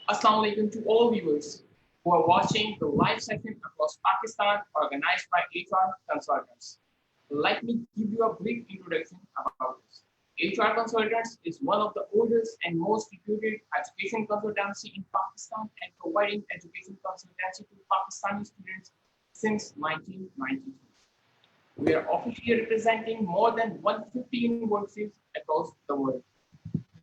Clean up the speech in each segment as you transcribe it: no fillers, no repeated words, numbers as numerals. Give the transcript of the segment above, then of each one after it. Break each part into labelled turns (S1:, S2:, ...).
S1: Assalamu alaikum to all viewers who are watching the live session across Pakistan organized by HR consultants. Let me give you a brief introduction about this. HR Consultants is one of the oldest and most reputed education consultancy in Pakistan and providing education consultancy to Pakistani students since 1992. We are officially representing more than 150 universities across the world.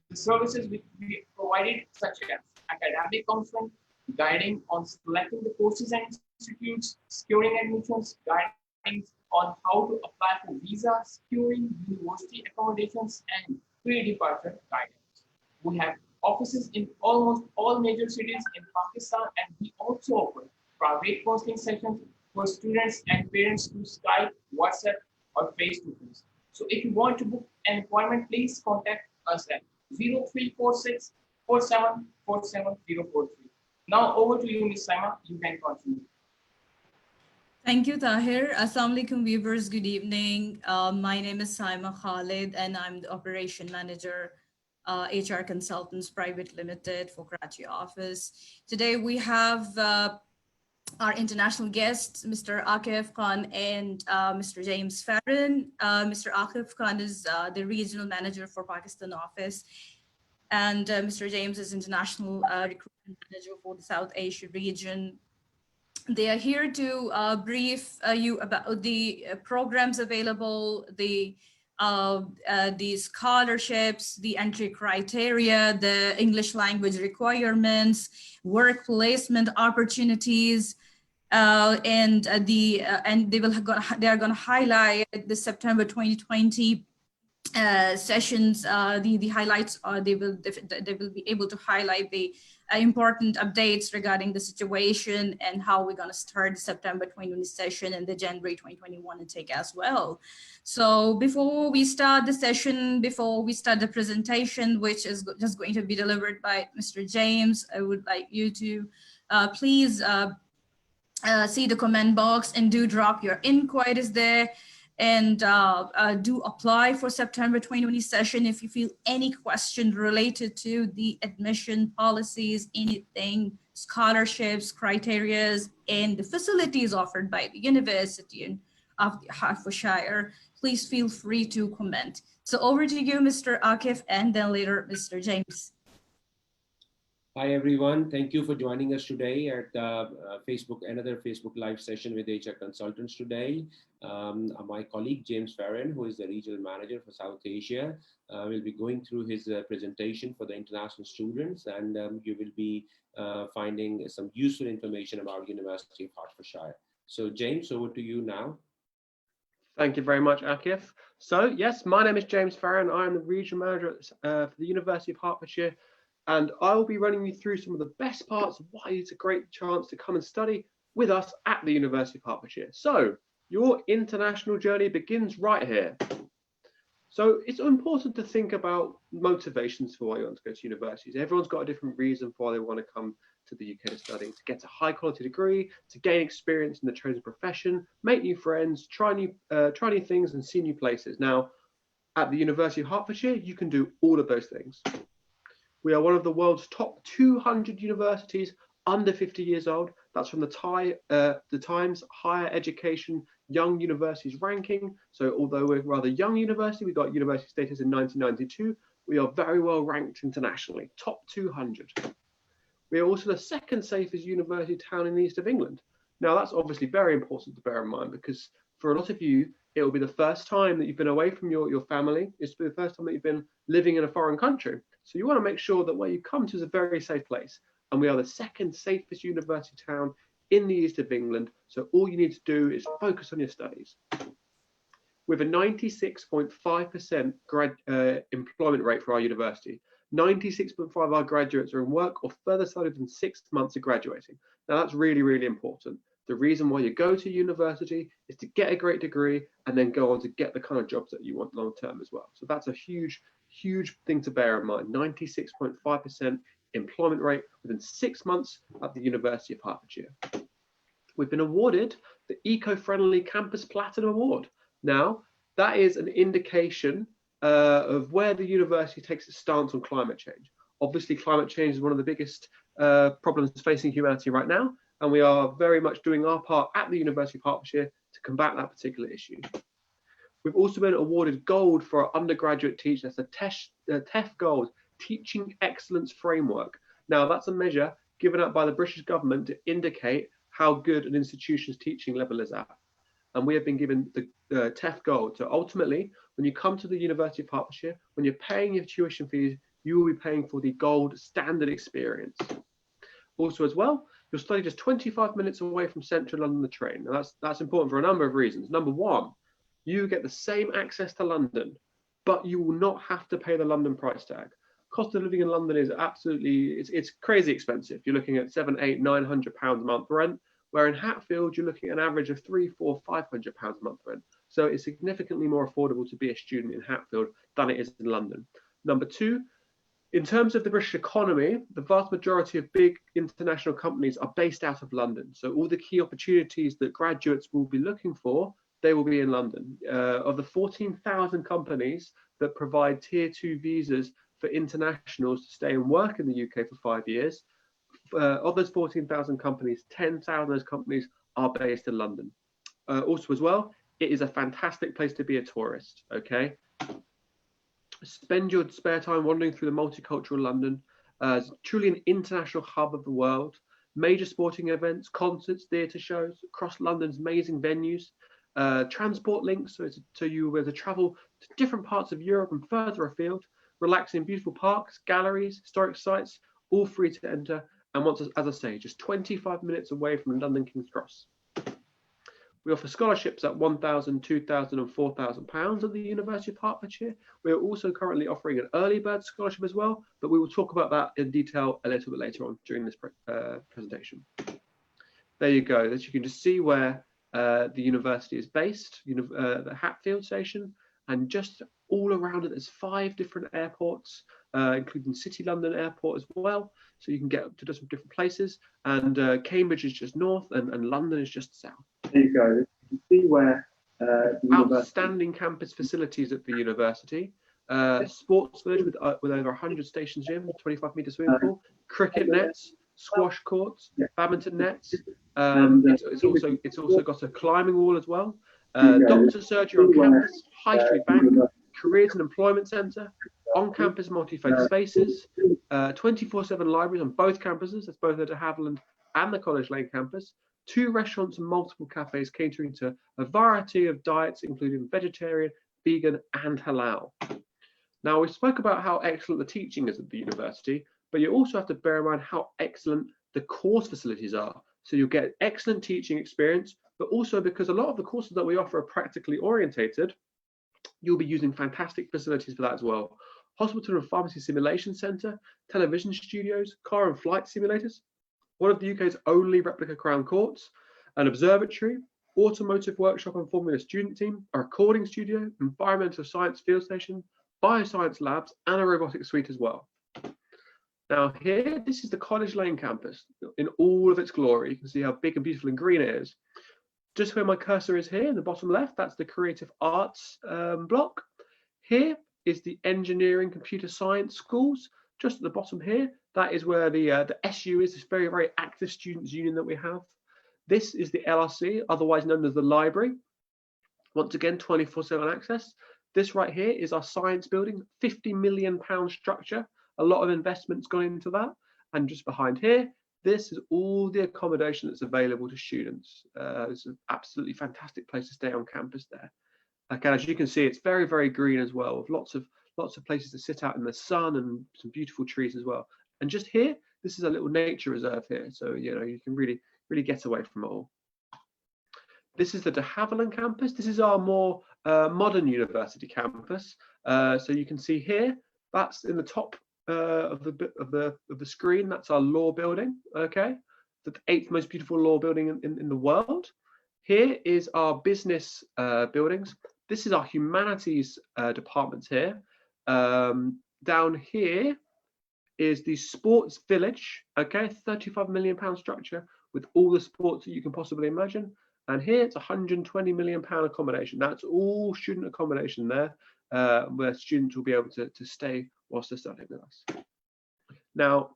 S1: The services which we provided such as academic counseling, guiding on selecting the courses and institutes, securing admissions, guiding on how to apply for visa, securing university accommodations, and pre-departure guidance. We have offices in almost all major cities in Pakistan, and we also offer private counseling sessions for students and parents through Skype, WhatsApp, or face-to-face. So if you want to book an appointment, please contact us at 0346 4747 Now over to you, Ms. Saima. You can continue.
S2: Thank you, Tahir. Assalamu alaikum viewers, good evening. My name is Saima Khalid and I'm the Operation Manager, HR Consultants Private Limited for Karachi office. Today we have our international guests, Mr. Akif Khan and Mr. James Ferran. Mr. Akif Khan is the Regional Manager for Pakistan office, and Mr. James is International Recruitment Manager for the South Asia region. They are here to brief you about the programs available, the scholarships, the entry criteria, the English language requirements, work placement opportunities, and they are going to highlight the September 2020 sessions. The highlights are they will be able to highlight the important updates regarding the situation and how we're going to start the September 2020 session and the January 2021 intake as well. So before we start the session, before we start the presentation, which is just going to be delivered by Mr. James, I would like you to please see the comment box and do drop your inquiries there. And do apply for September 2020 session if you feel any question related to the admission policies, anything, scholarships, criterias, and the facilities offered by the University of Hertfordshire. Please feel free to comment. So over to you, Mr. Akif, and then later, Mr. James.
S3: Hi, everyone. Thank you for joining us today at another Facebook Live session with HR Consultants today. My colleague, James Ferran, who is the Regional Manager for South Asia, will be going through his presentation for the international students, and you will be finding some useful information about University of Hertfordshire. So, James, over to you now.
S4: Thank you very much, Akif. So, yes, my name is James Ferran. I am the Regional Manager for the University of Hertfordshire. And I will be running you through some of the best parts of why it's a great chance to come and study with us at the University of Hertfordshire. So your international journey begins right here. So it's important to think about motivations for why you want to go to universities. Everyone's got a different reason for why they want to come to the UK to study: to get a high quality degree, to gain experience in the chosen profession, make new friends, try new things and see new places. Now, at the University of Hertfordshire, you can do all of those things. We are one of the world's top 200 universities under 50 years old. That's from the Times Higher Education Young Universities ranking. So although we're a rather young university, we got university status in 1992, we are very well ranked internationally, top 200. We are also the second safest university town in the east of England. Now that's obviously very important to bear in mind, because for a lot of you, it will be the first time that you've been away from your family. It's the first time that you've been living in a foreign country. So you want to make sure that where you come to is a very safe place. And we are the second safest university town in the east of England. So all you need to do is focus on your studies. With a 96.5% employment rate for our university, 96.5% of our graduates are in work or further study within 6 months of graduating. Now that's really, really important. The reason why you go to university is to get a great degree and then go on to get the kind of jobs that you want long term as well. So that's a huge thing to bear in mind. 96.5% employment rate within 6 months at the University of Hertfordshire. We've been awarded the Eco-Friendly Campus Platinum Award. Now, that is an indication of where the university takes its stance on climate change. Obviously, climate change is one of the biggest problems facing humanity right now, and we are very much doing our part at the University of Hertfordshire to combat that particular issue. We've also been awarded gold for our undergraduate teachers, the TEF Gold, Teaching Excellence Framework. Now, that's a measure given out by the British government to indicate how good an institution's teaching level is at. And we have been given the TEF Gold. So ultimately, when you come to the University of Hertfordshire, when you're paying your tuition fees, you will be paying for the gold standard experience. Also as well, you'll study just 25 minutes away from central London, the train. Now that's important for a number of reasons. Number one, you get the same access to London, but you will not have to pay the London price tag. Cost of living in London is absolutely, it's crazy expensive. You're looking at £700, £800, £900 a month rent, where in Hatfield, you're looking at an average of £300, £400, £500 a month rent. So it's significantly more affordable to be a student in Hatfield than it is in London. Number two, in terms of the British economy, the vast majority of big international companies are based out of London. So all the key opportunities that graduates will be looking for, they will be in London. Of the 14,000 companies that provide tier 2 visas for internationals to stay and work in the UK for 5 years, of those 14,000 companies, 10,000 of those companies are based in London. Also as well, it is a fantastic place to be a tourist, okay? Spend your spare time wandering through the multicultural London. It's truly an international hub of the world. Major sporting events, concerts, theatre shows across London's amazing venues. Transport links, so you were to travel to different parts of Europe and further afield. Relax in beautiful parks, galleries, historic sites, all free to enter. And once, as I say, just 25 minutes away from London King's Cross. We offer scholarships at £1,000, £2,000 and £4,000 at the University of Hertfordshire. We are also currently offering an early bird scholarship as well, but we will talk about that in detail a little bit later on during this presentation. There you go. As you can just see where the university is based, the Hatfield station, and just all around it, there's 5 different airports, including City London Airport as well. So you can get to some different places, and Cambridge is just north, and London is just south. There you go. You can see where outstanding campus facilities at the university. Sports village with over 100 stations gym, 25-metre swimming pool, cricket nets, squash courts, badminton nets. It's also got a climbing wall as well. Doctor's surgery on campus, high street bank, careers and employment centre, on-campus multi-faith spaces, 24/7 libraries on both campuses. That's both at the Havilland and the College Lane campus. 2 restaurants and multiple cafes catering to a variety of diets, including vegetarian, vegan, and halal. Now, we spoke about how excellent the teaching is at the university, but you also have to bear in mind how excellent the course facilities are. So you'll get excellent teaching experience, but also because a lot of the courses that we offer are practically orientated, you'll be using fantastic facilities for that as well. Hospital and pharmacy simulation centre, television studios, car and flight simulators, one of the UK's only replica crown courts, an observatory, automotive workshop and Formula student team, a recording studio, environmental science field station, bioscience labs, and a robotics suite as well. Now here, this is the College Lane campus in all of its glory. You can see how big and beautiful and green it is. Just where my cursor is here in the bottom left, that's the creative arts block. Here is the engineering computer science schools. Just at the bottom here, that is where the SU is, this very, very active students union that we have. This is the LRC, otherwise known as the library. Once again, 24/7 access. This right here is our science building, £50 million structure. A lot of investments gone into that. And just behind here, this is all the accommodation that's available to students. It's an absolutely fantastic place to stay on campus there. Again, as you can see, it's very, very green as well, with lots of places to sit out in the sun and some beautiful trees as well. And just here, this is a little nature reserve here, so you can really get away from it all. This is the de Havilland campus. This is our more modern university campus. So you can see here, that's in the top of the screen. That's our law building. Okay, the 8th most beautiful law building in the world. Here is our business buildings. This is our humanities departments here. Down here is the sports village. Okay, £35 million structure with all the sports that you can possibly imagine. And here it's £120 million accommodation. That's all student accommodation there, where students will be able to stay whilst they're studying with us. Now,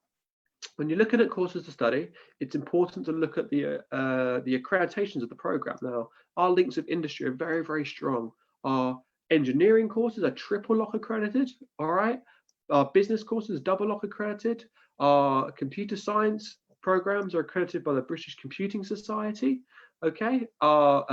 S4: When you're looking at courses to study, it's important to look at the accreditations of the program. Now, our links with industry are very, very strong. Our engineering courses are triple lock accredited, all right? Our business courses are double lock accredited. Our computer science programs are accredited by the British Computing Society, okay? Our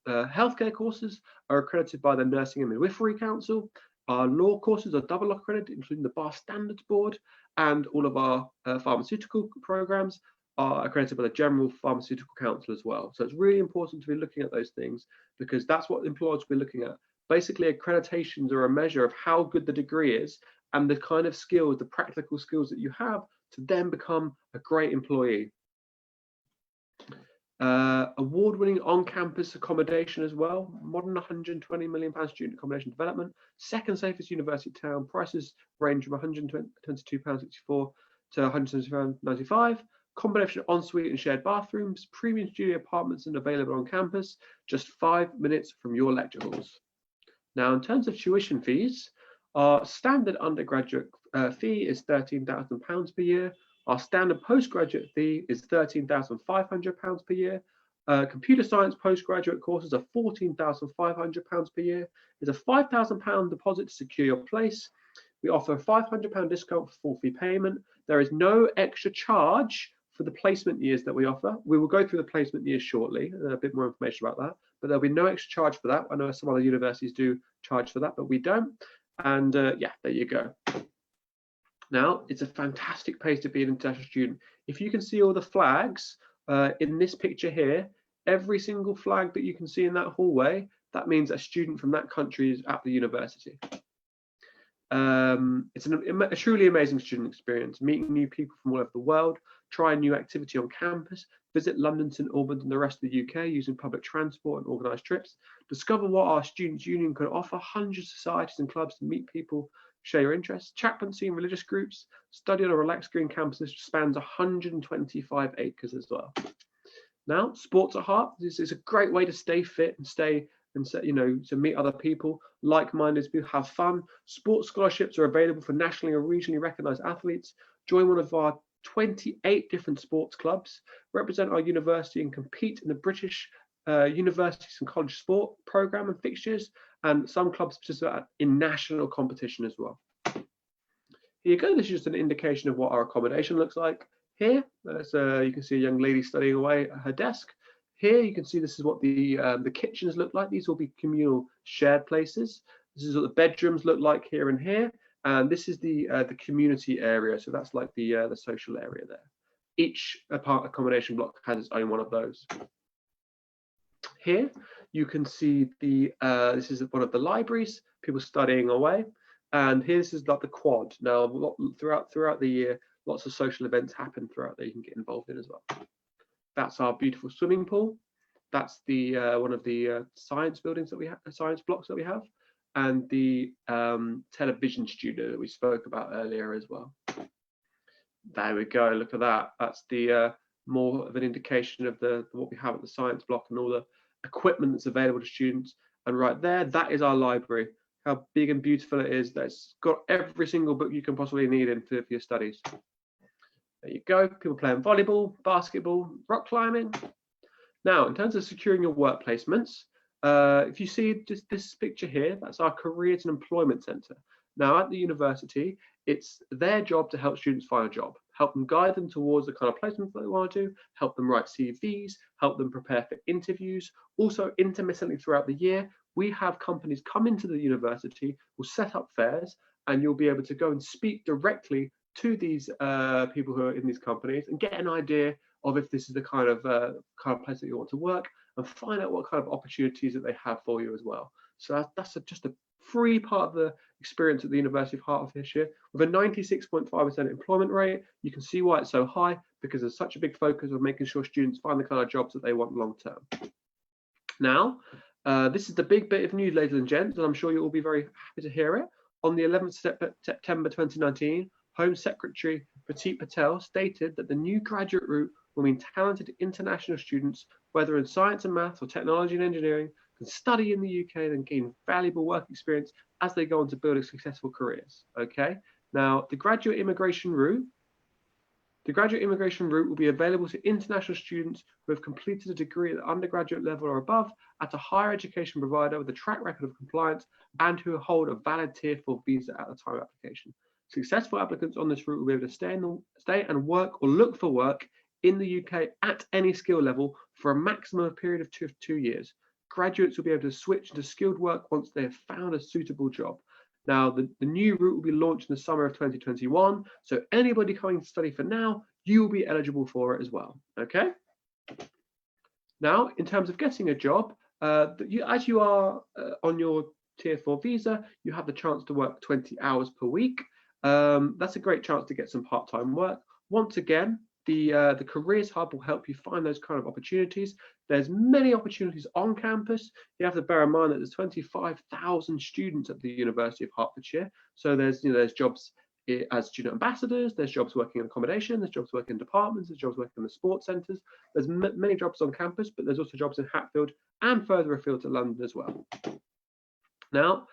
S4: healthcare courses are accredited by the Nursing and Midwifery Council. Our law courses are double lock accredited, including the Bar Standards Board, and all of our pharmaceutical programs are accredited by the General Pharmaceutical Council as well. So it's really important to be looking at those things, because that's what employers will be looking at. Basically, accreditations are a measure of how good the degree is and the kind of skills, the practical skills that you have to then become a great employee. Award-winning on-campus accommodation as well. Modern £120 million student accommodation development. Second safest university town. Prices range from £122.64 to £175.95. Combination of ensuite and shared bathrooms. Premium studio apartments and available on campus. Just 5 minutes from your lecture halls. Now, in terms of tuition fees, our standard undergraduate fee is £13,000 per year. Our standard postgraduate fee is £13,500 per year. Computer science postgraduate courses are £14,500 per year. There's a £5,000 deposit to secure your place. We offer a £500 discount for full fee payment. There is no extra charge for the placement years that we offer. We will go through the placement years shortly, a bit more information about that, but there'll be no extra charge for that. I know some other universities do charge for that, but we don't. And yeah, there you go. Now, it's a fantastic place to be an international student. If you can see all the flags in this picture here, every single flag that you can see in that hallway, that means a student from that country is at the university. It's a truly amazing student experience, meeting new people from all over the world, trying new activity on campus, visit London, St Albans and the rest of the UK using public transport and organised trips, discover what our Students' Union can offer, hundreds of societies and clubs to meet people, share your interests, chaplaincy and religious groups, study on a relaxed green campus which spans 125 acres as well. Now, sports at heart, this is a great way to stay fit and to meet other people, like-minded people, have fun. Sports scholarships are available for nationally or regionally recognised athletes. Join one of our 28 different sports clubs, represent our university and compete in the British universities and college sport programme and fixtures, and some clubs participate in national competition as well. Here you go, this is just an indication of what our accommodation looks like. Here, you can see a young lady studying away at her desk. Here you can see this is what the kitchens look like. These will be communal shared places. This is what the bedrooms look like here and here. And this is the community area. So that's like the social area there. Each accommodation block has its own one of those. Here you can see this is one of the libraries, people studying away. And here this is like the quad. Now throughout the year, lots of social events happen throughout there you can get involved in as well. That's our beautiful swimming pool. That's the one of the science buildings that we have, science blocks that we have, and the television studio that we spoke about earlier as well. There we go. Look at that. That's the more of an indication of what we have at the science block and all the equipment that's available to students. And right there, that is our library. How big and beautiful it is. That's got every single book you can possibly need in for your studies. There you go, people playing volleyball, basketball, rock climbing. Now, in terms of securing your work placements, if you see this picture here, that's our Careers and Employment Centre. Now, at the university, it's their job to help students find a job, help them guide them towards the kind of placements that they want to do, help them write CVs, help them prepare for interviews. Also, intermittently throughout the year, we have companies come into the university, will set up fairs, and you'll be able to go and speak directly to these people who are in these companies and get an idea of if this is the kind of place that you want to work, and find out what kind of opportunities that they have for you as well. So that's just a free part of the experience at the University of Hertfordshire. With a 96.5% employment rate, you can see why it's so high, because there's such a big focus on making sure students find the kind of jobs that they want long term. Now, this is the big bit of news, ladies and gents, and I'm sure you'll all be very happy to hear it. On the 11th of September 2019, Home Secretary Pratik Patel stated that the new graduate route will mean talented international students, whether in science and maths or technology and engineering, can study in the UK and gain valuable work experience as they go on to building successful careers. Okay, now the graduate immigration route The graduate immigration route will be available to international students who have completed a degree at the undergraduate level or above at a higher education provider with a track record of compliance and who hold a valid Tier 4 visa at the time of application. Successful applicants on this route will be able to stay and work or look for work in the UK at any skill level for a maximum period of 2 years. Graduates will be able to switch into skilled work once they have found a suitable job. Now, the new route will be launched in the summer of 2021. So anybody coming to study for now, you will be eligible for it as well. Okay. Now, in terms of getting a job, as you are on your Tier 4 visa, you have the chance to work 20 hours per week. That's a great chance to get some part-time work. Once again, the Careers Hub will help you find those kind of opportunities. There's many opportunities on campus. You have to bear in mind that there's 25,000 students at the University of Hertfordshire. So there's jobs as student ambassadors, there's jobs working in accommodation, there's jobs working in departments, there's jobs working in the sports centres. There's many jobs on campus, but there's also jobs in Hatfield and further afield to London as well. Now,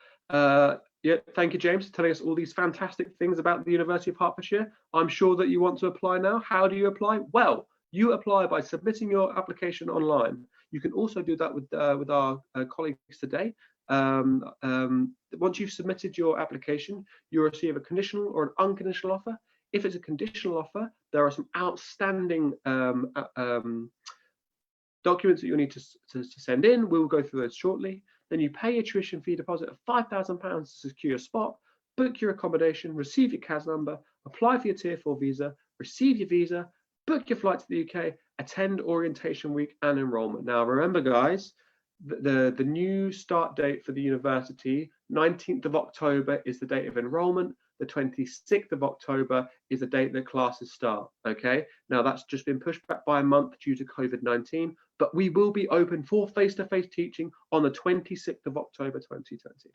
S4: yeah, thank you, James, for telling us all these fantastic things about the University of Hertfordshire. I'm sure that you want to apply now. How do you apply? Well, you apply by submitting your application online. You can also do that with our colleagues today. Once you've submitted your application, you'll receive a conditional or an unconditional offer. If it's a conditional offer, there are some outstanding documents that you'll need to send in. We will go through those shortly. Then you pay your tuition fee deposit of £5,000 to secure your spot, book your accommodation, receive your CAS number, apply for your Tier 4 visa, receive your visa, book your flight to the UK, attend orientation week and enrolment. Now, remember, guys, the new start date for the university, 19th of October is the date of enrolment. The 26th of October is the date that classes start. Okay, now that's just been pushed back by a month due to COVID-19, but we will be open for face-to-face teaching on the 26th of October 2020.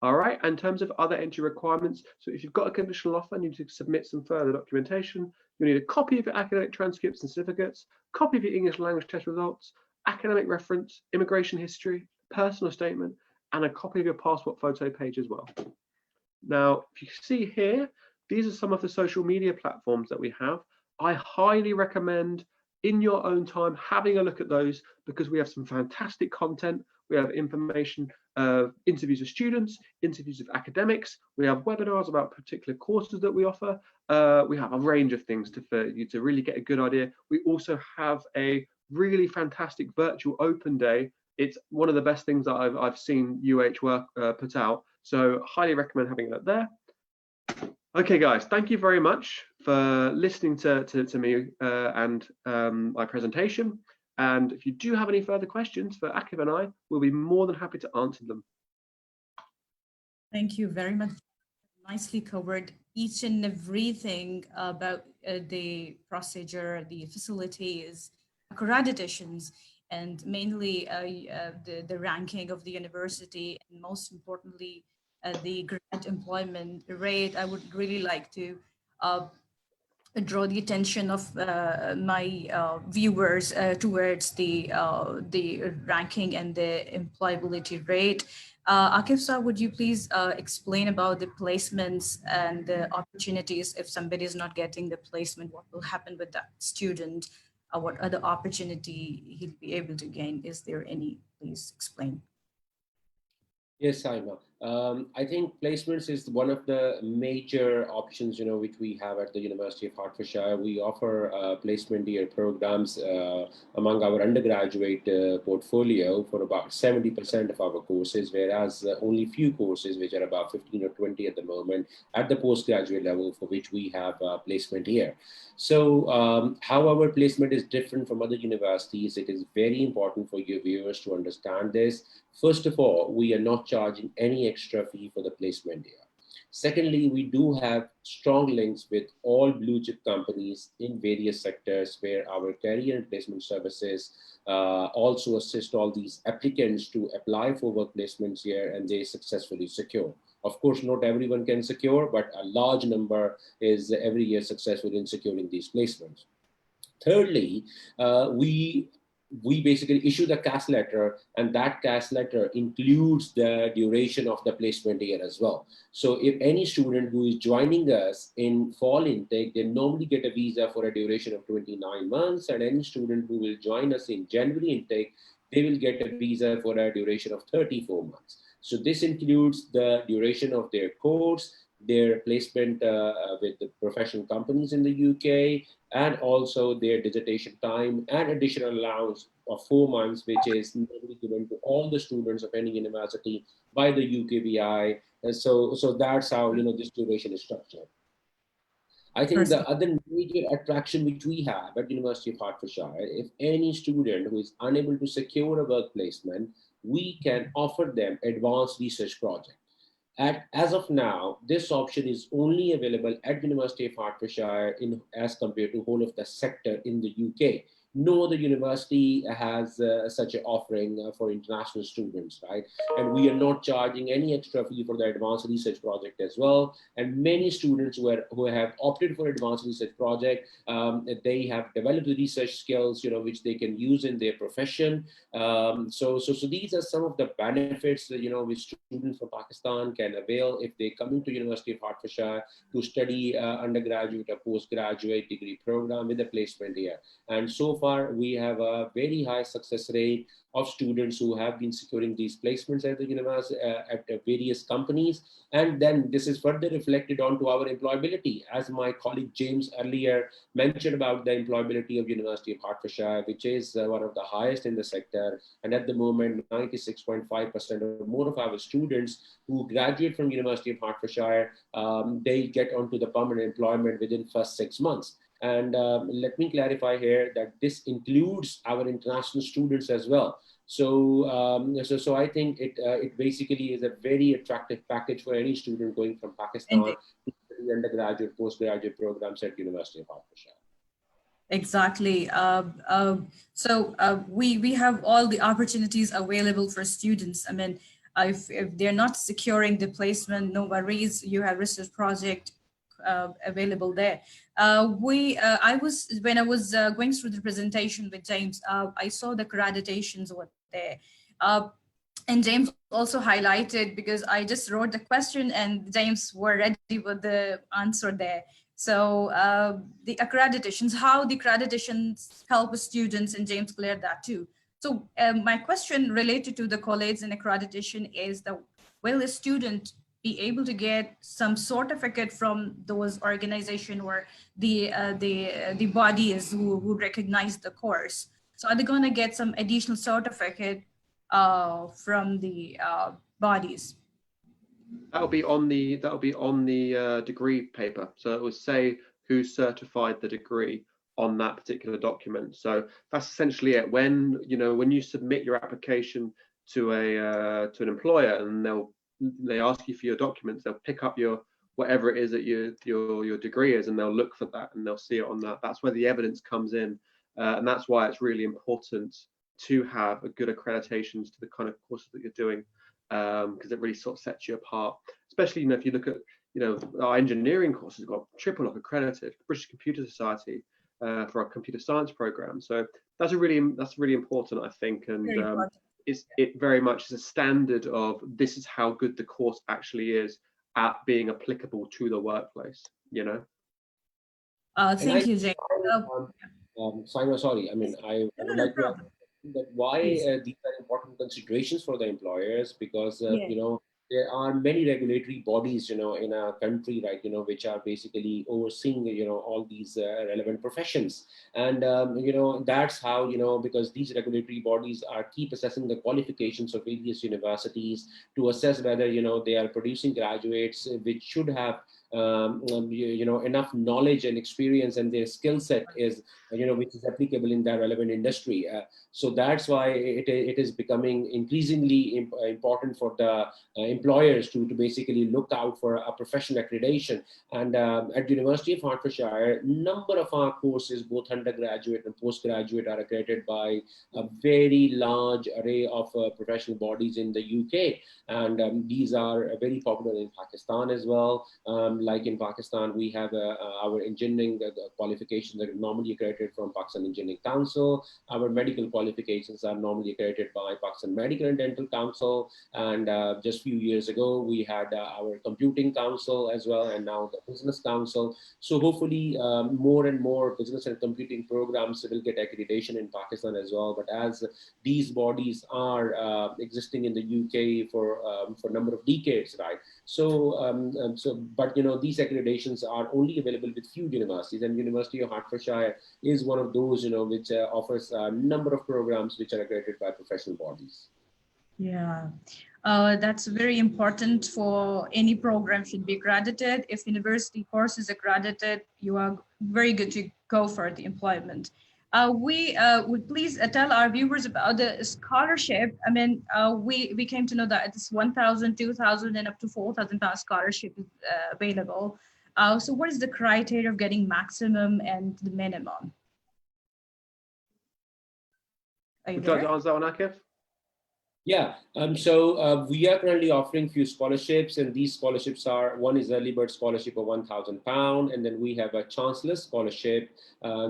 S4: All right, in terms of other entry requirements, so if you've got a conditional offer and you need to submit some further documentation, you'll need a copy of your academic transcripts and certificates, copy of your English language test results, academic reference, immigration history, personal statement, and a copy of your passport photo page as well. Now, if you see here, these are some of the social media platforms that we have. I highly recommend in your own time having a look at those because we have some fantastic content. We have information, interviews of students, interviews of academics. We have webinars about particular courses that we offer. We have a range of things for you to really get a good idea. We also have a really fantastic virtual open day. It's one of the best things that I've seen UH work put out. So highly recommend having a look there. Okay, guys, thank you very much for listening to me and my presentation. And if you do have any further questions for Akif and I, we'll be more than happy to answer them.
S2: Thank you very much. Nicely covered each and everything about the procedure, the facilities, accreditations, and mainly the ranking of the university, and most importantly, the grad employment rate. I would really like to draw the attention of my viewers towards the ranking and the employability rate. Akif sir, would you please explain about the placements and the opportunities if somebody is not getting the placement, what will happen with that student? What other opportunity he'll be able to gain? Is there any? Please explain.
S3: Yes, Saima. I think placements is one of the major options, which we have at the University of Hertfordshire. We offer placement year programs among our undergraduate portfolio for about 70% of our courses, whereas only few courses, which are about 15 or 20 at the moment, at the postgraduate level, for which we have placement year. So how our placement is different from other universities, it is very important for your viewers to understand this. First of all, we are not charging any extra fee for the placement year. Secondly, we do have strong links with all blue chip companies in various sectors where our career and placement services also assist all these applicants to apply for work placements here and they successfully secure. Of course, not everyone can secure, but a large number is every year successful in securing these placements. Thirdly, we we basically issue the CAS letter, and that CAS letter includes the duration of the placement year as well. So if any student who is joining us in fall intake, they normally get a visa for a duration of 29 months, and any student who will join us in January intake, they will get a visa for a duration of 34 months. So this includes the duration of their course, their placement with the professional companies in the UK, and also their dissertation time and additional allowance of 4 months, which is normally given to all the students of any university by the UKVI. And so that's how, you know, this duration is structured. I think the other major attraction which we have at University of Hertfordshire, if any student who is unable to secure a work placement, we can offer them advanced research project. As of now, this option is only available at University of Hertfordshire as compared to whole of the sector in the UK. No other university has such an offering for international students, right? And we are not charging any extra fee for the advanced research project as well. And many students who have opted for advanced research project, they have developed the research skills, you know, which they can use in their profession. So these are some of the benefits that, you know, which students from Pakistan can avail if they come into University of Hertfordshire to study undergraduate or postgraduate degree program with a placement year. And so far, we have a very high success rate of students who have been securing these placements at the university, at various companies. And then this is further reflected onto our employability. As my colleague James earlier mentioned about the employability of University of Hertfordshire, which is one of the highest in the sector. And at the moment, 96.5% or more of our students who graduate from University of Hertfordshire, they get onto the permanent employment within first 6 months. And let me clarify here that this includes our international students as well. So I think it basically is a very attractive package for any student going from Pakistan to the undergraduate, postgraduate programs at University of Hertfordshire.
S2: Exactly. We have all the opportunities available for students. I mean, if they're not securing the placement, no worries. You have research project available there. When I was going through the presentation with James, I saw the accreditations were there. And James also highlighted, because I just wrote the question and James were ready with the answer there. So the accreditations, how the accreditations help students, and James cleared that too. So my question related to the college and accreditation is that, will a student be able to get some certificate from those organizations or the bodies who recognize the course? So are they going to get some additional certificate from the bodies?
S4: That'll be on the degree paper. So it will say who certified the degree on that particular document. So that's essentially it. When you submit your application to an employer, and they ask you for your documents, they'll pick up your whatever it is that your degree is, and they'll look for that and they'll see it on that. That's where the evidence comes in, and that's why it's really important to have a good accreditations to the kind of courses that you're doing, because it really sort of sets you apart. Especially, if you look at our engineering courses got triple lock accredited, British Computer Society for our computer science program. So that's really important, I think, and it very much is a standard of this is how good the course actually is at being applicable to the workplace.
S2: Thank you, Jane.
S3: Simon, sorry. I mean, I would like to ask that why these are important considerations for the employers, because there are many regulatory bodies, in a country, right, which are basically overseeing, all these relevant professions. And, that's how, because these regulatory bodies keep assessing the qualifications of various universities to assess whether, they are producing graduates which should have enough knowledge and experience, and their skill set is, which is applicable in that relevant industry. So that's why it is becoming increasingly important for the employers to basically look out for a professional accreditation. And at University of Hertfordshire, number of our courses, both undergraduate and postgraduate, are accredited by a very large array of professional bodies in the UK. And these are very popular in Pakistan as well. like in Pakistan, we have our engineering qualifications are normally accredited from Pakistan Engineering Council. Our medical qualifications are normally accredited by Pakistan Medical and Dental Council. And just a few years ago, we had our Computing Council as well, and now the Business Council. So hopefully more and more business and computing programs will get accreditation in Pakistan as well. But as these bodies are existing in the UK for a number of decades, right? But these accreditations are only available with few universities, and University of Hertfordshire is one of those, which offers a number of programs which are accredited by professional bodies.
S2: Yeah, that's very important for any program should be accredited. If university course is accredited, you are very good to go for the employment. We would please tell our viewers about the scholarship. I mean, we came to know that it's 1,000, 2,000 and up to 4,000 pound scholarship is available. So what is the criteria of getting maximum and the minimum? Are you
S4: Would you like
S2: there?
S4: to answer that one, Akif?
S3: Yeah, so we are currently offering few scholarships, and these scholarships are, one is early bird scholarship of £1,000, and then we have a chancellor's scholarship.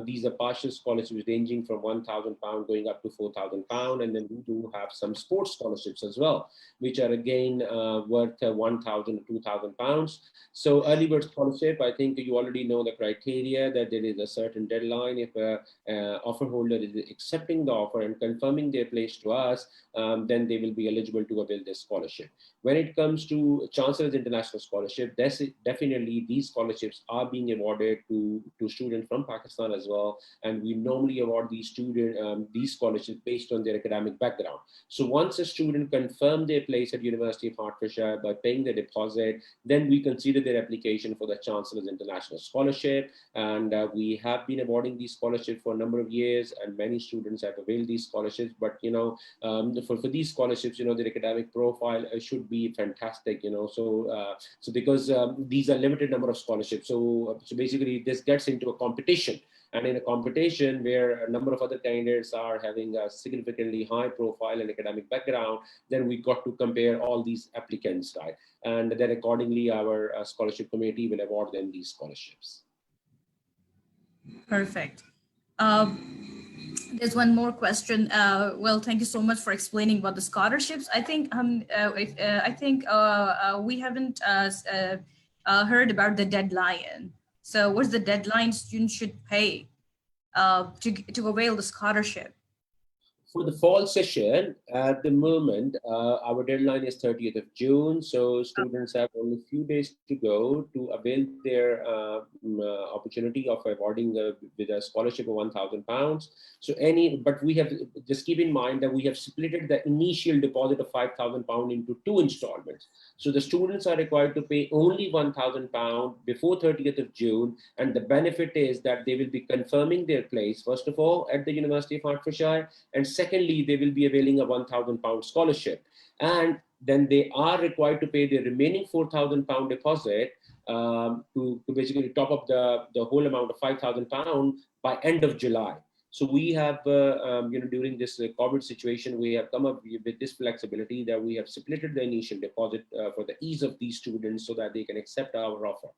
S3: These are partial scholarships ranging from £1,000 going up to £4,000, and then we do have some sports scholarships as well, which are again worth £1,000 to £2,000. So early bird scholarship, I think you already know the criteria, that there is a certain deadline. If a offer holder is accepting the offer and confirming their place to us, then they will be eligible to avail this scholarship. When it comes to Chancellor's International Scholarship, definitely these scholarships are being awarded to students from Pakistan as well. And we normally award these scholarships based on their academic background. So once a student confirms their place at University of Hertfordshire by paying the deposit, then we consider their application for the Chancellor's International Scholarship. And we have been awarding these scholarships for a number of years, and many students have availed these scholarships. But for these scholarships, their academic profile should be fantastic, so because these are limited number of scholarships, so basically this gets into a competition, and in a competition where a number of other candidates are having a significantly high profile and academic background, then we got to compare all these applicants, right? And then accordingly our scholarship committee will award them these scholarships.
S2: Perfect. There's one more question. Well, thank you so much for explaining about the scholarships. I think we haven't heard about the deadline. So what's the deadline students should pay to avail the scholarship?
S3: For the fall session, at the moment, our deadline is 30th of June. So students have only a few days to go to avail their opportunity of awarding with a scholarship of £1,000. So but we have, just keep in mind that we have split the initial deposit of £5,000 into 2 installments. So the students are required to pay only £1,000 before 30th of June. And the benefit is that they will be confirming their place, first of all, at the University of Hertfordshire, and secondly, they will be availing a £1,000 scholarship. And then they are required to pay the remaining £4,000 deposit to basically top up the whole amount of £5,000 by end of July. So we have, during this COVID situation, we have come up with this flexibility that we have split the initial deposit for the ease of these students so that they can accept our offer.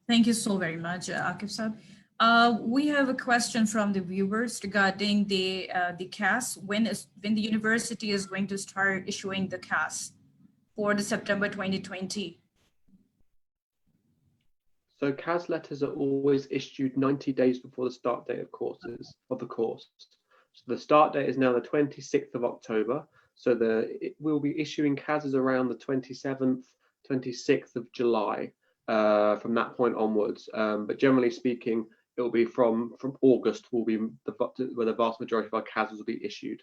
S2: Thank you so very much, Akif Saab. We have a question from the viewers regarding the CAS. When the university is going to start issuing the CAS for the September 2020?
S4: So CAS letters are always issued 90 days before the start date of the course. So the start date is now the 26th of October. So we'll be issuing CASs around the 27th, 26th of July from that point onwards. But generally speaking, it will be from August will be where the vast majority of our CASs will be issued.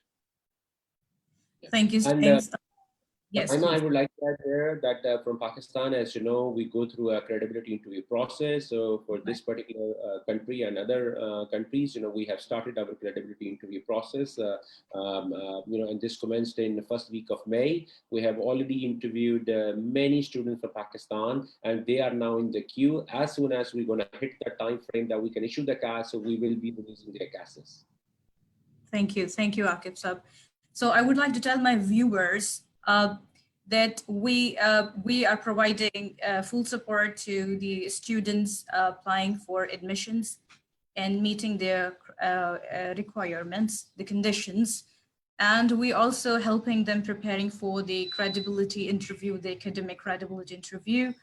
S2: Thank you.
S3: And,
S2: yes,
S3: I would like to add there that from Pakistan, as you know, we go through a credibility interview process. So for this particular country and other countries, we have started our credibility interview process. And this commenced in the first week of May. We have already interviewed many students from Pakistan, and they are now in the queue. As soon as we're going to hit the time frame that we can issue the CAS, so we will be releasing their CASs.
S2: Thank you, Akif Saab. So I would like to tell my viewers, that we are providing full support to the students applying for admissions and meeting their requirements, the conditions. And we also helping them preparing for the credibility interview, the academic credibility interview,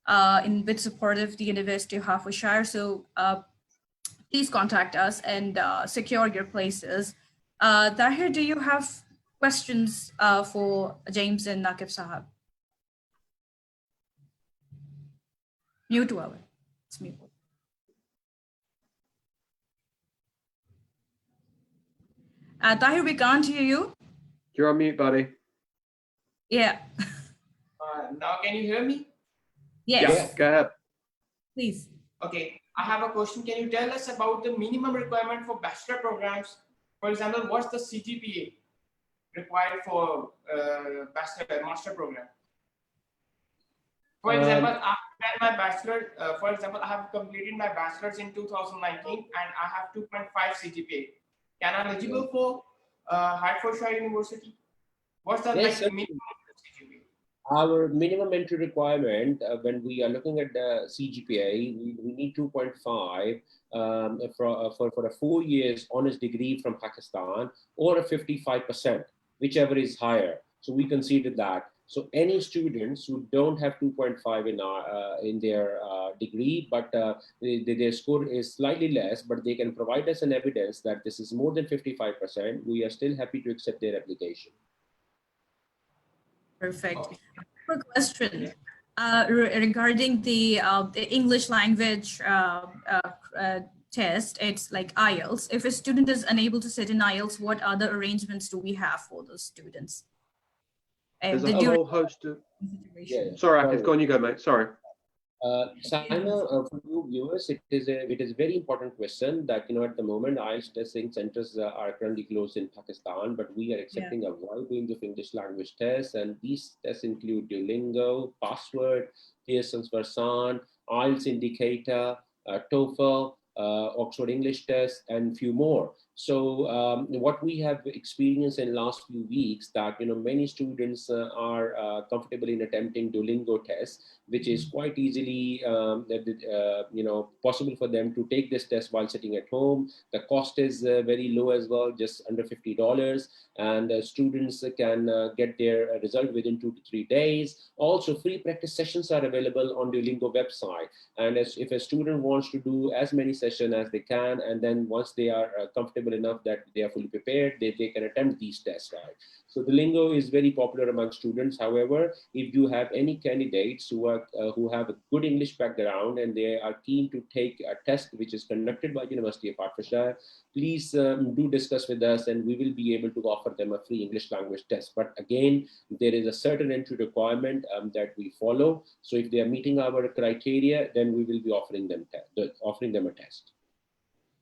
S2: with support of the University of Hertfordshire. So please contact us and secure your places. Tahir, do you have questions for James and Naqib Sahab? Mute well. It's mute. Tahir, we can't hear you.
S4: You're on mute, buddy.
S2: Yeah.
S1: Now can you hear me?
S2: Yes.
S4: Yeah, go ahead.
S2: Please.
S1: Okay, I have a question. Can you tell us about the minimum requirement for bachelor programs? For example, what's the CGPA required for master program? For example, after my bachelor, for example, I have completed my bachelor's in 2019 and I have 2.5 CGPA. Can I eligible for Hertfordshire University? What's the minimum CGPA?
S3: Our minimum entry requirement when we are looking at the CGPA, we need 2.5 for a 4 years honors degree from Pakistan, or a 55%, whichever is higher. So we considered that. So any students who don't have 2.5 in their degree, but their score is slightly less, but they can provide us an evidence that this is more than 55%, we are still happy to accept their application.
S2: Perfect. Quick question regarding the English language test. It's like Ielts. If a student is unable to sit in Ielts, what other arrangements do we have for those students?
S4: There's a whole host of. Sorry, Akif, go on, you go, mate. Sorry.
S3: Saima, for you viewers, it is a very important question that, at the moment, IELTS testing centers are currently closed in Pakistan, but we are accepting a wide range of English language tests, and these tests include Duolingo, Password, Pearson's Versan, IELTS Indicator, TOEFL, Oxford English Test, and few more. So what we have experienced in the last few weeks that, many students are comfortable in attempting Duolingo tests, which is quite easily, possible for them to take this test while sitting at home. The cost is very low as well, just under $50, and students can get their result within 2 to 3 days. Also, free practice sessions are available on Duolingo website. And if a student wants to do as many sessions as they can, and then once they are comfortable enough that they are fully prepared, they can attempt these tests, right? So Duolingo is very popular among students. However, if you have any candidates who have a good English background and they are keen to take a test which is conducted by University of Hartfordshire, please do discuss with us, and we will be able to offer them a free English language test. But again, there is a certain entry requirement that we follow. So if they are meeting our criteria, then we will be offering them a test.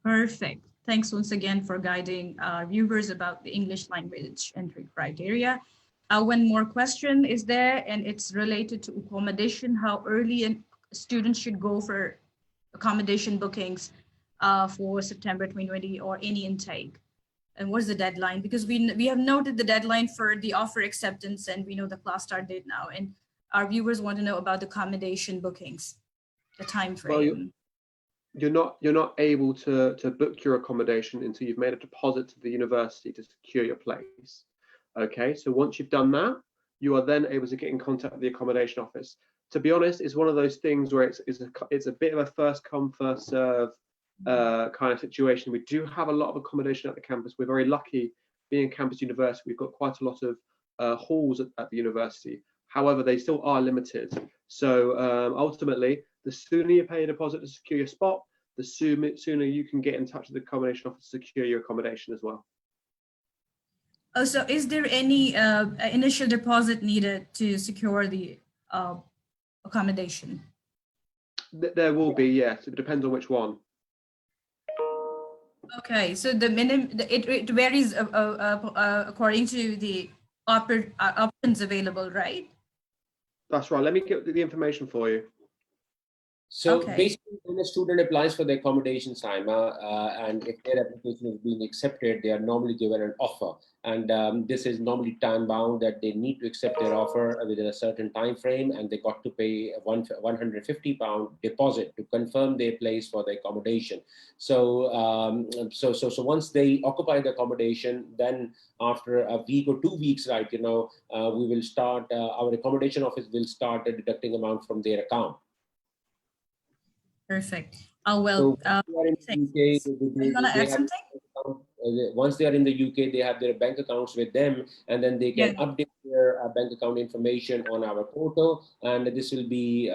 S2: Perfect. Thanks once again for guiding viewers about the English language entry criteria. One more question is there, and it's related to accommodation. How early a student should go for accommodation bookings for September 2020 or any intake? And what's the deadline? Because we have noted the deadline for the offer acceptance, and we know the class start date now. And our viewers want to know about the accommodation bookings, the time frame.
S4: Well, you're not able to book your accommodation until you've made a deposit to the university to secure your place. Okay, so once you've done that, you are then able to get in contact with the accommodation office. To be honest, it's one of those things where it's a bit of a first come, first serve kind of situation. We do have a lot of accommodation at the campus. We're very lucky being a campus university. We've got quite a lot of halls at the university. However, they still are limited. So ultimately, the sooner you pay a deposit to secure your spot, the sooner you can get in touch with the accommodation office to secure your accommodation as well.
S2: Oh, so is there any initial deposit needed to secure the accommodation?
S4: There will be, yes. It depends on which one.
S2: Okay, so the minimum it varies according to the options available, right?
S4: That's right. Let me get the information for you.
S3: So
S2: Okay.
S3: basically, when a student applies for the accommodation, Saima, and if their application is being accepted, they are normally given an offer. And this is normally time bound that they need to accept their offer within a certain time frame, and they got to pay a £150 deposit to confirm their place for the accommodation. So, so once they occupy the accommodation, then after a week or 2 weeks, right, we will start. Our accommodation office will start deducting amount from their account.
S2: Perfect.
S3: So once they are in the UK, they have their bank accounts with them, and then they can update their bank account information on our portal, and this will be,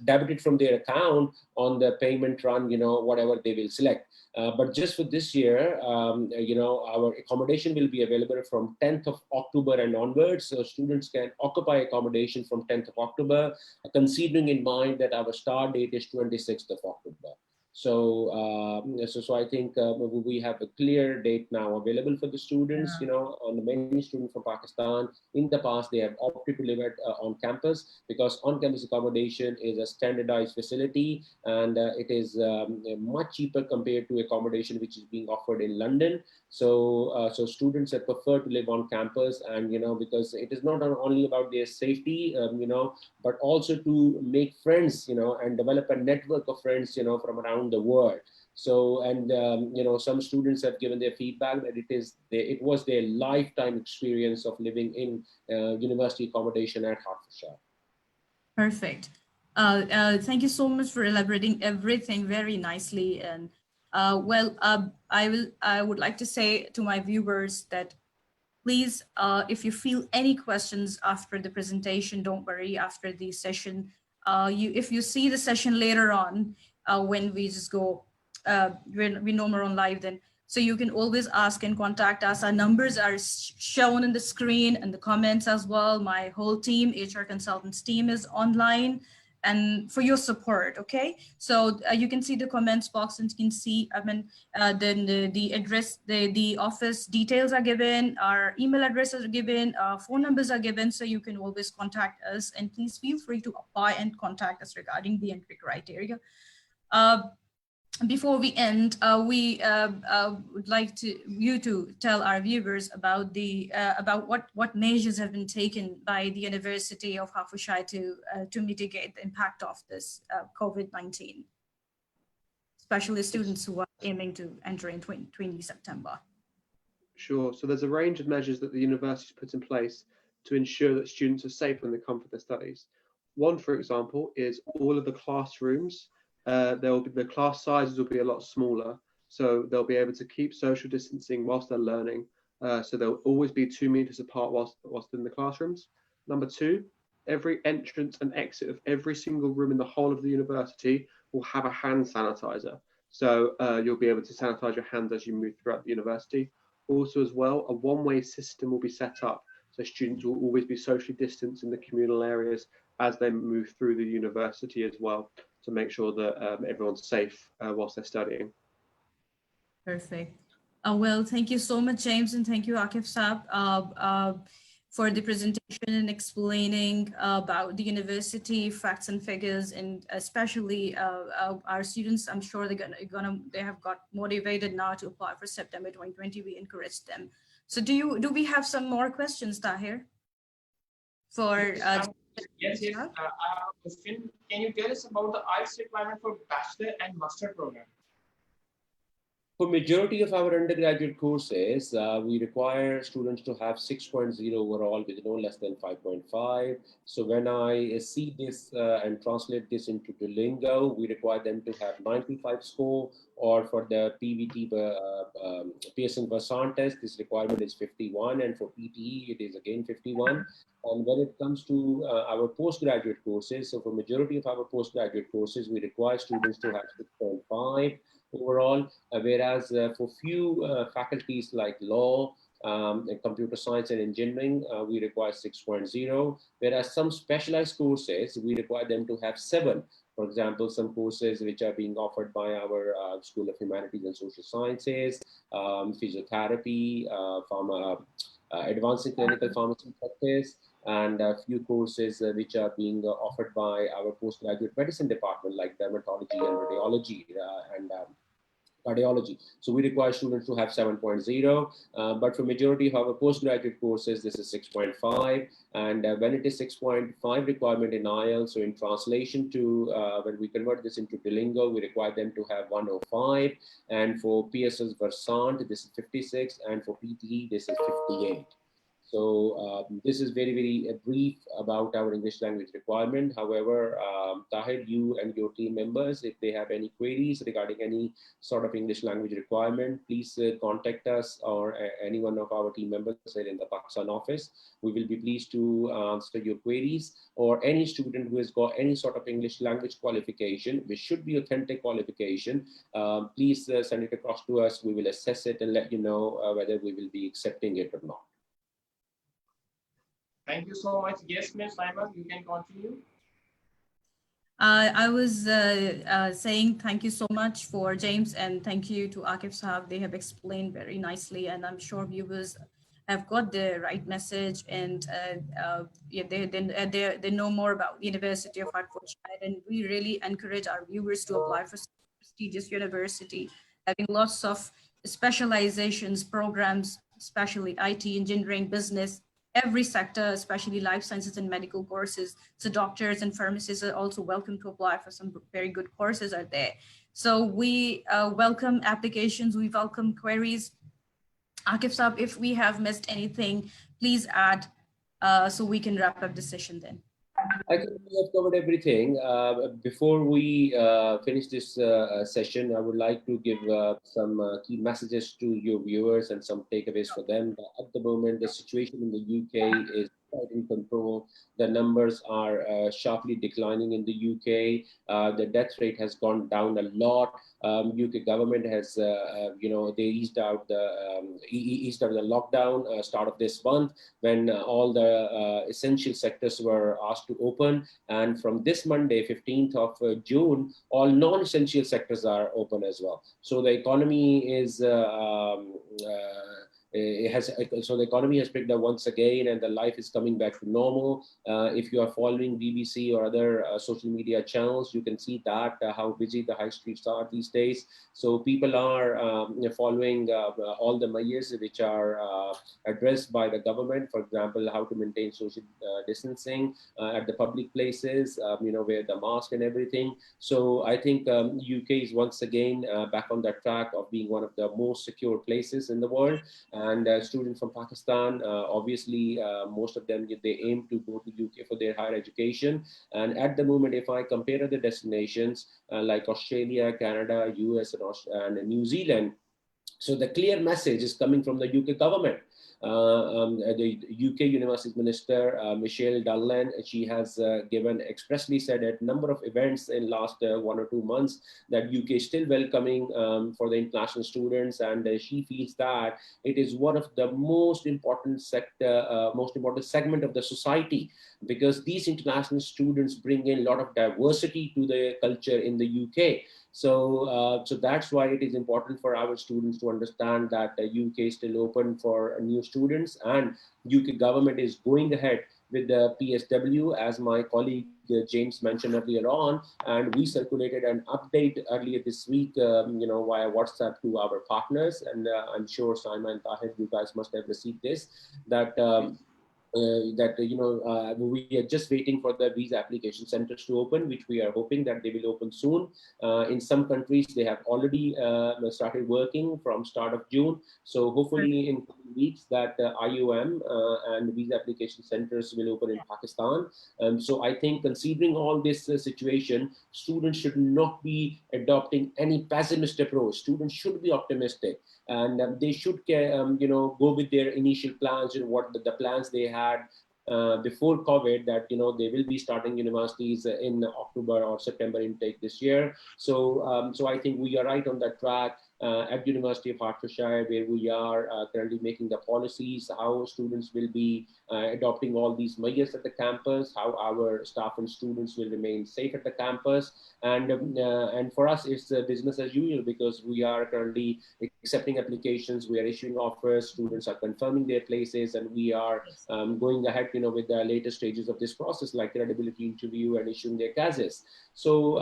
S3: debited from their account on the payment run, whatever they will select. But just for this year, our accommodation will be available from 10th of October and onwards. So students can occupy accommodation from 10th of October, considering in mind that our start date is 26th of October. So, so I think we have a clear date now available for the students, and many students from Pakistan in the past, they have opted to live on campus, because on-campus accommodation is a standardized facility, and it is much cheaper compared to accommodation which is being offered in London. So, so students have preferred to live on campus, and, because it is not only about their safety, but also to make friends, and develop a network of friends, from around the world. So, and some students have given their feedback that it was their lifetime experience of living in university accommodation at Hertfordshire.
S2: Perfect. Thank you so much for elaborating everything very nicely. And I would like to say to my viewers that please, if you feel any questions after the presentation, don't worry. After the session, if you see the session later on, when we just go, we no more on live, then so you can always ask and contact us. Our numbers are shown in the screen and the comments as well. My whole team, HR consultants team, is online and for your support. Okay, so you can see the comments box, and you can see, then the address, the office details are given, our email addresses are given, phone numbers are given, so you can always contact us, and please feel free to apply and contact us regarding the entry criteria. Before we end, we would like you to tell our viewers about about what measures have been taken by the University of Hertfordshire to mitigate the impact of this COVID-19, especially students who are aiming to enter in 20 September.
S4: Sure. So there's a range of measures that the university's put in place to ensure that students are safe when they come for their studies. One, for example, is all of the classrooms. The class sizes will be a lot smaller, so they'll be able to keep social distancing whilst they're learning. So they'll always be 2 meters apart whilst in the classrooms. Number two, every entrance and exit of every single room in the whole of the university will have a hand sanitizer. So you'll be able to sanitize your hands as you move throughout the university. Also, as well, a one-way system will be set up, so students will always be socially distanced in the communal areas as they move through the university as well, to make sure that everyone's safe whilst they're studying.
S2: Perfect. Well, thank you so much, James, and thank you, Akif Saab, for the presentation and explaining about the university facts and figures, and especially our students. I'm sure they have got motivated now to apply for September 2020. We encourage them. So, do we have some more questions, Tahir? For
S1: yes, I have a question. Can you tell us about the IELTS requirement for bachelor and master program?
S3: For majority of our undergraduate courses, we require students to have 6.0 overall with no less than 5.5. So when I see this and translate this into Duolingo, we require them to have 95 score, or for the PVT Pearson Versant test, this requirement is 51, and for PTE, it is again 51. And when it comes to our postgraduate courses, so for majority of our postgraduate courses, we require students to have 6.5 overall, whereas for few faculties like law, and computer science and engineering, we require 6.0, whereas some specialized courses, we require them to have 7. For example, some courses which are being offered by our School of Humanities and Social Sciences, physiotherapy, advancing clinical pharmacy practice, and a few courses which are being offered by our postgraduate medicine department, like dermatology and radiology and cardiology. So we require students to have 7.0, but for majority of our postgraduate courses, this is 6.5. And when it is 6.5 requirement in Ielts, so in translation to, when we convert this into bilingual, we require them to have 105. And for PSS Versant, this is 56. And for PTE, this is 58. So this is very, very brief about our English language requirement. However, Tahir, you and your team members, if they have any queries regarding any sort of English language requirement, please contact us or any one of our team members in the Pakistan office. We will be pleased to answer your queries, or any student who has got any sort of English language qualification, which should be authentic qualification, please send it across to us. We will assess it and let you know whether we will be accepting it or not.
S1: Thank you so much. Yes, Ms. Simon, you can continue.
S2: I was saying thank you so much for James, and thank you to Akif Sahab. They have explained very nicely, and I'm sure viewers have got the right message, and yeah, they know more about University of Hertfordshire, and we really encourage our viewers to apply for prestigious university, having lots of specializations, programs, especially IT, engineering, business, every sector, especially life sciences and medical courses. So doctors and pharmacists are also welcome to apply for some very good courses out there. So we welcome applications, we welcome queries. Akif Saab, if we have missed anything, please add so we can wrap up the session then.
S3: I think we have covered everything. Before we finish this session, I would like to give some key messages to your viewers and some takeaways for them. At the moment, the situation in the UK is quite in control. The numbers are sharply declining in the UK. The death rate has gone down a lot. UK government has, they eased out the lockdown start of this month, when all the essential sectors were asked to open. And from this Monday, 15th of June, all non-essential sectors are open as well. So the economy is so the economy has picked up once again, and the life is coming back to normal. If you are following BBC or other social media channels, you can see that how busy the high streets are these days. So people are following all the measures which are addressed by the government. For example, how to maintain social distancing at the public places, wear the mask and everything. So I think UK is once again back on that track of being one of the most secure places in the world. And students from Pakistan, obviously, most of them, they aim to go to UK for their higher education. And at the moment, if I compare other destinations like Australia, Canada, US, and New Zealand, so the clear message is coming from the UK government. The UK Universities Minister, Michelle Dallin, she has expressly said at a number of events in last 1 or 2 months that UK is still welcoming for the international students, and she feels that it is one of the most important segment of the society, because these international students bring in a lot of diversity to the culture in the UK. So that's why it is important for our students to understand that the UK is still open for new students, and UK government is going ahead with the PSW, as my colleague James mentioned earlier on, and we circulated an update earlier this week, via WhatsApp to our partners, and I'm sure Simon and Tahir, you guys must have received this, that we are just waiting for the visa application centers to open, which we are hoping that they will open soon. In some countries, they have already started working from start of June. So hopefully in weeks that IOM and visa application centers will open in Pakistan. So I think considering all this situation, students should not be adopting any pessimist approach. Students should be optimistic, and they should go with their initial plans and what the plans they had before COVID, that they will be starting universities in October or September intake this year. So I think we are right on that track. at University of Hertfordshire, where we are currently making the policies, how students will be adopting all these measures at the campus, how our staff and students will remain safe at the campus. And for us, it's business as usual, because we are currently accepting applications, we are issuing offers, students are confirming their places, and we are going ahead, with the later stages of this process, like credibility interview and issuing their cases. So,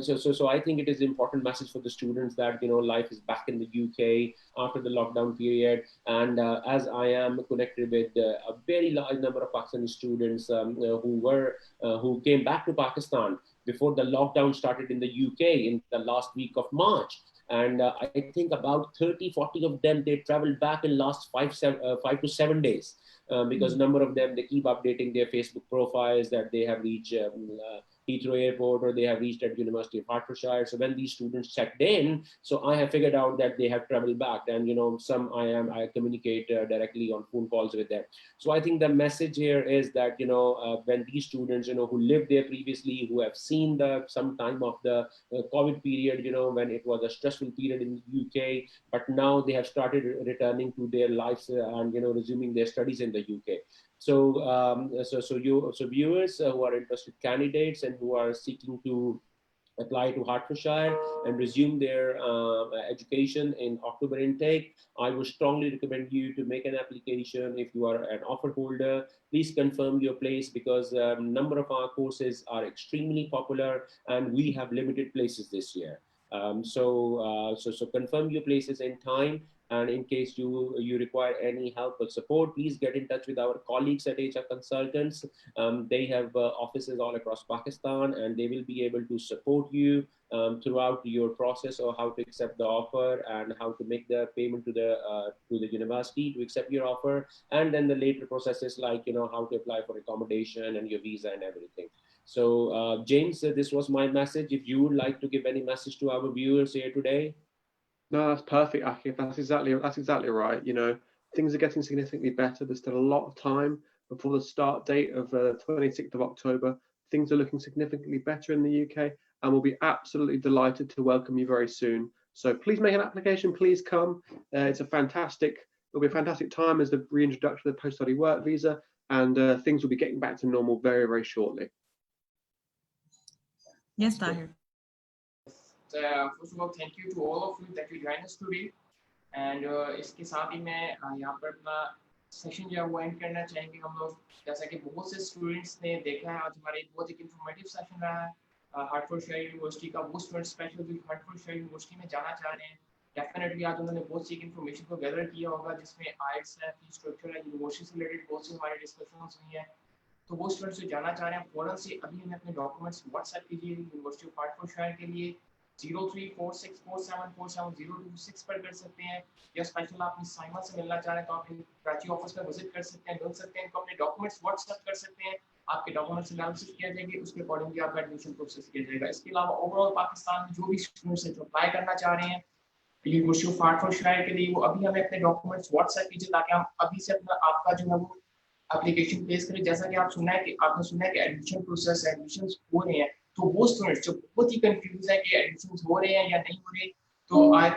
S3: so I think it is an important message for the students that life is back in the UK after the lockdown period. And as I am connected with a very large number of Pakistani students who came back to Pakistan before the lockdown started in the UK in the last week of March. And I think about 30-40 of them, they traveled back in last 5 to 7 days, because a number of them, they keep updating their Facebook profiles that they have reached Heathrow Airport, or they have reached at University of Hertfordshire. So when these students checked in, so I have figured out that they have traveled back, and some I communicate directly on phone calls with them. So I think the message here is that when these students who lived there previously, who have seen some time of the COVID period, when it was a stressful period in the UK, but now they have started returning to their lives and resuming their studies in the UK. So, so viewers who are interested candidates and who are seeking to apply to Hertfordshire and resume their education in October intake, I would strongly recommend you to make an application. If you are an offer holder, please confirm your place, because a number of our courses are extremely popular and we have limited places this year. So confirm your places in time. And in case you require any help or support, please get in touch with our colleagues at HR Consultants. They have offices all across Pakistan, and they will be able to support you throughout your process, or how to accept the offer and how to make the payment to the university to accept your offer, and then the later processes like how to apply for accommodation and your visa and everything. So James, this was my message. If you would like to give any message to our viewers here today.
S4: No, that's perfect, Akif. That's exactly right. Things are getting significantly better. There's still a lot of time before the start date of 26th of October. Things are looking significantly better in the UK, and we'll be absolutely delighted to welcome you very soon. So please make an application. Please come. It'll be a fantastic time as the reintroduction of the post-study work visa, and things will be getting back to normal very, very shortly.
S2: Yes, Tahir.
S1: First of all, thank you to all of you that you joined us today. And इसके साथ ही मैं यहाँ पर अपना session जो है वो and करना चाहेंगे हम लोग, जैसा कि बहुत से स्टूडेंट्स ने देखा है आज हमारा एक बहुत इंफॉर्मेटिव सेशन रहा है हार्टफोर्डशायर यूनिवर्सिटी का। वो स्टूडेंट स्पेशल जो हार्टफोर्डशायर यूनिवर्सिटी में जाना चाह रहे हैं, डेफिनेटली आज उन्होंने बहुत सी इन्फॉर्मेशन को गैदर किया होगा, जिसमें आइल्स है, फी स्ट्रक्चर है, यूनिवर्सिटी से रिलेटेड बहुत सी हमारी डिस्कशंस हुई हैं। तो वो स्टूडेंट्स जो जाना चाह रहे हैं फौरन से अभी हमें अपने डॉक्यूमेंट्स व्हाट्सएप कीजिए यूनिवर्सिटी ऑफ हार्टफोर्डशायर के लिए 034647470226 पर कर सकते हैं, या स्पेशल आप मिस साइमा से मिलना चाह रहे हैं तो आप कराची ऑफिस में विजिट कर सकते हैं, मिल सकते हैं, इनको अपने डॉक्यूमेंट्स व्हाट्सएप कर सकते हैं, आपके डॉक्यूमेंट्स एनालिसिस किया जाएगा, उसके अकॉर्डिंगली आपका एडमिशन प्रोसेस किया जाएगा। इसके अलावा ओवरऑल पाकिस्तान में जो भी स्टूडेंट्स हैं जो अप्लाई करना चाह रहे हैं यूनिवर्सिटी ऑफ हार्टफोर्डशायर के लिए, वो अभी हमें अपने डॉक्यूमेंट्स व्हाट्सएप कीजिए ताकि हम अभी से अपना आपका जो है वो एप्लीकेशन प्लेस करें। जैसा कि आपने सुना है कि एडमिशन प्रोसेस है, एडमिशन हो रहे हैं, तो वो स्टूडेंट्स जो बहुत ही कंफ्यूज है कि एडमिशन हो रहे हैं या नहीं हो रहे, तो आई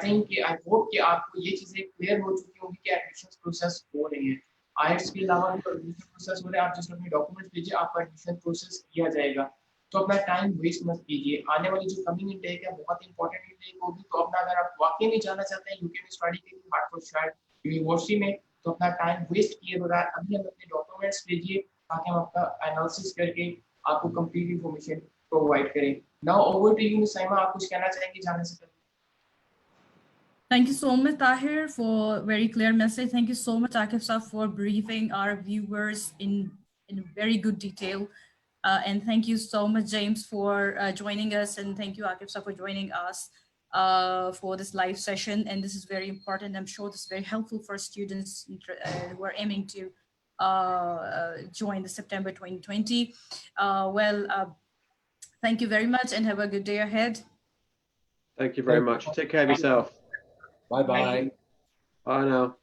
S1: होप कि आपको ये चीजें क्लियर हो चुकी होंगी कि एडमिशन प्रोसेस हो रहे हैं। आइल्स के अलावा भी एडमिशन प्रोसेस हो रहे हैं, आप जस्ट अपने डॉक्यूमेंट्स भेजिए, आपका एडमिशन प्रोसेस किया जाएगा। तो अपना टाइम वेस्ट मत कीजिए। आने वाली जो कमिंग इनटेक है बहुत इंपॉर्टेंट इनटेक होगी, तो अपना अगर आप वाकई में जाना चाहते हैं यूके में स्टडी के लिए हार्टफोर्डशायर यूनिवर्सिटी में, तो अपना टाइम वेस्ट किए बगैर अभी हम अपने डॉक्यूमेंट्स भेजिए ताकि हम आपका एनालिसिस करके आपको कंप्लीट इंफॉर्मेशन प्रोवाइड करें। Now over to you Saima, आप कुछ कहना चाहेंगे जाने से पहले?
S2: Thank you so much, Tahir, for very clear message. Thank you so much, Akif Sir, for briefing our viewers in very good detail. And thank you so much, James, for joining us. And thank you, Akif Sir, for joining us for this live session. And this is very important. I'm sure this is very helpful for students who are aiming to join the September 2020. Thank you very much and have a good day ahead.
S4: Thank you very much. Take care of yourself.
S3: Bye-bye.
S4: Bye now.